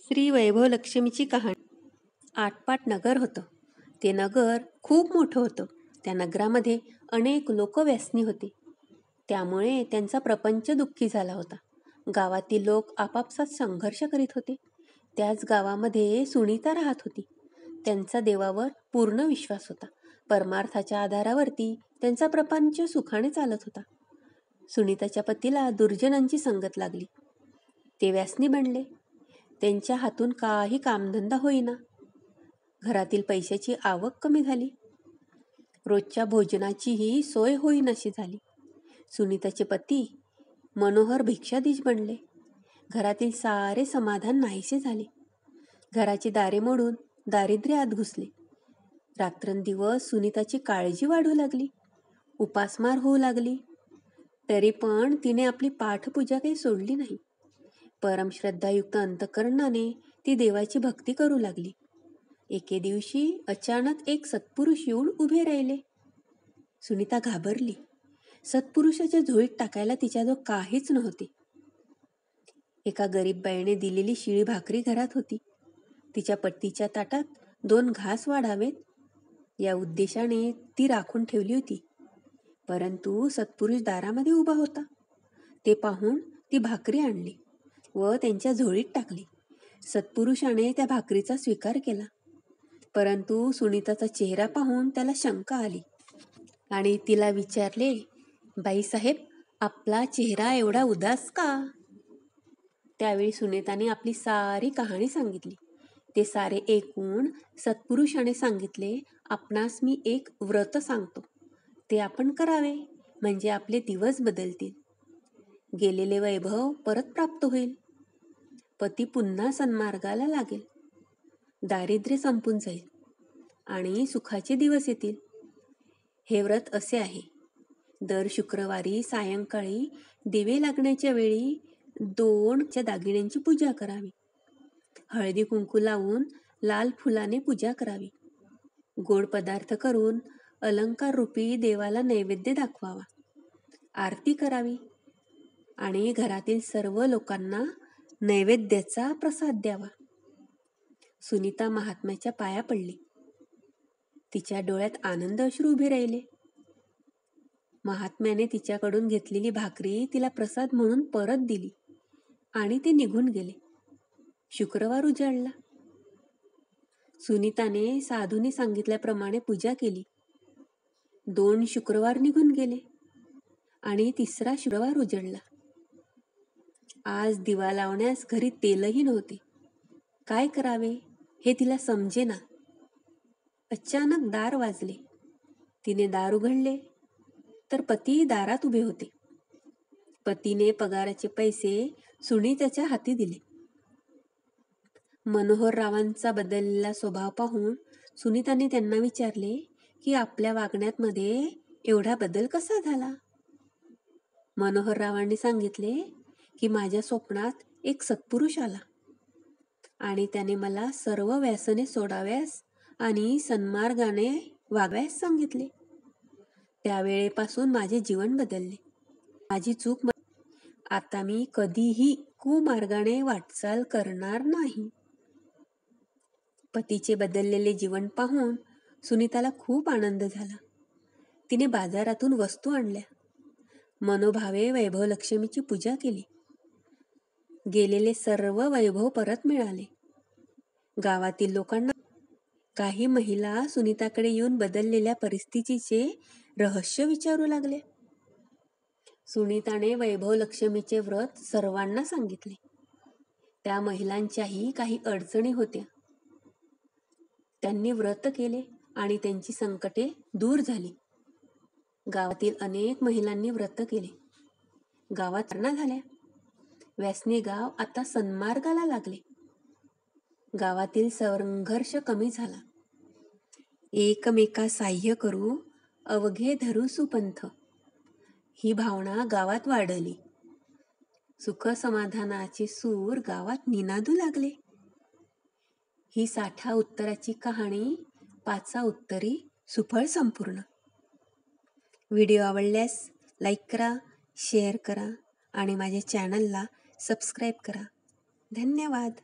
श्री वैभवलक्ष्मीची कहाणी. आटपाट नगर होतं. ते नगर खूप मोठं होतं. त्या नगरामध्ये अनेक लोक व्यसनी होते. त्यामुळे त्यांचा प्रपंच दुःखी झाला होता. गावातील लोक आपापसात संघर्ष करीत होते. त्याच गावामध्ये सुनीता राहत होती. त्यांचा देवावर पूर्ण विश्वास होता. परमार्थाच्या आधारावरती त्यांचा प्रपंच सुखाने चालत होता. सुनीताच्या पतीला दुर्जनांची संगत लागली. ते व्यसनी बनले. त्यांच्या हातून काही कामधंदा होईना. घरातील पैशाची आवक कमी झाली. रोजच्या भोजनाचीही सोय होईनाशी झाली. सुनीताचे पती मनोहर भिक्षाधीश बनले. घरातील सारे समाधान नाहीसे झाले. घराची दारे मोडून दारिद्र्य आत घुसले. रात्रंदिवस सुनीताची काळजी वाढू लागली. उपासमार होऊ लागली. तरी पण तिने आपली पाठपूजा काही सोडली नाही. परमश्रद्धायुक्त अंतकरणाने ती देवाची भक्ती करू लागली. एके दिवशी अचानक एक सत्पुरुष येऊन उभे राहिले. सुनीता घाबरली. सत्पुरुषाच्या झोळीत टाकायला तिच्याजवळ काहीच नव्हते. एका गरीब बाईने दिलेली शिळी भाकरी घरात होती. तिच्या पतीच्या ताटात 2 घास वाढावेत या उद्देशाने ती राखून ठेवली होती. परंतु सत्पुरुष दारामध्ये उभा होता. ते पाहून ती भाकरी आणली व त्यांच्या झोळीत टाकली. सत्पुरुषाने त्या भाकरीचा स्वीकार केला. परंतु सुनीताचा चेहरा पाहून त्याला शंका आली आणि तिला विचारले, बाईसाहेब, आपला चेहरा एवढा उदास का? त्यावेळी सुनीताने आपली सारी कहाणी सांगितली. ते सारे ऐकून सत्पुरुषाने सांगितले, आपणास मी एक व्रत सांगतो. ते आपण करावे, म्हणजे आपले दिवस बदलतील. गेलेले वैभव परत प्राप्त होईल. पती पुन्हा सन्मार्गाला लागेल. दारिद्र्य संपून जाईल आणि सुखाचे दिवस येतील. हे व्रत असे आहे. दर शुक्रवारी सायंकाळी दिवे लागण्याच्या वेळी 2 दागिन्यांची पूजा करावी. हळदी कुंकू लावून लाल फुलाने पूजा करावी. गोड पदार्थ करून अलंकार रूपी देवाला नैवेद्य दाखवावा. आरती करावी आणि घरातील सर्व लोकांना नैवेद्याचा प्रसाद द्यावा. सुनीता महात्म्याच्या पाया पडली. तिच्या डोळ्यात आनंद अश्रू उभे राहिले. महात्म्याने तिच्याकडून घेतलेली भाकरी तिला प्रसाद म्हणून परत दिली आणि ते निघून गेले. शुक्रवार उजाडला. सुनीताने साधूने सांगितल्याप्रमाणे पूजा केली. 2 शुक्रवार निघून गेले आणि 3रा शुक्रवार उजडला. आज दिवा लावण्यास घरी तेलही नव्हते. काय करावे हे तिला समजेना. अचानक दार वाजले. तिने दार उघडले तर पती दारात उभे होते. पतीने पगाराचे पैसे सुनीताच्या हाती दिले. मनोहर रावांचा बदललेला स्वभाव पाहून सुनीताने त्यांना विचारले की आपल्या वागण्यामध्ये एवढा बदल कसा झाला? मनोहर रावांनी सांगितले की माझ्या स्वप्नात एक सत्पुरुष आला आणि त्याने मला सर्व व्यसने सोडाव्यास आणि सन्मार्गाने वागाव्यास सांगितले. त्यावेळेपासून माझे जीवन बदलले. माझी चूक आता मी कधीही कुमार्गाने वाटचाल करणार नाही. पतीचे बदललेले जीवन पाहून सुनीताला खूप आनंद झाला. तिने बाजारातून वस्तू आणल्या. मनोभावे वैभवलक्ष्मीची पूजा केली. गेलेले सर्व वैभव परत मिळाले. गावातील लोकांना काही महिला सुनीताकडे येऊन बदललेल्या परिस्थितीचे रहस्य विचारू लागले. सुनीताने वैभवलक्ष्मीचे व्रत सर्वांना सांगितले. त्या महिलांच्याही काही अडचणी होत्या. त्यांनी व्रत केले आणि त्यांची संकटे दूर झाली. गावातील अनेक महिलांनी व्रत केले. गावात सुधारणा झाल्या. व्यसनी गाव आता सन्मार्गाला लागले. गावातील संघर्ष कमी झाला. एकमेका साह्य करू अवघे धरू सुपंथ ही भावना गावात वाढली. सुख समाधानाचे सूर गावात निनादू लागले. ही 60 उत्तराची कहाणी 5 उत्तरी सुफळ संपूर्ण. व्हिडिओ आवडल्यास लाईक करा, शेअर करा आणि माझ्या चॅनलला सबस्क्राईब करा. धन्यवाद.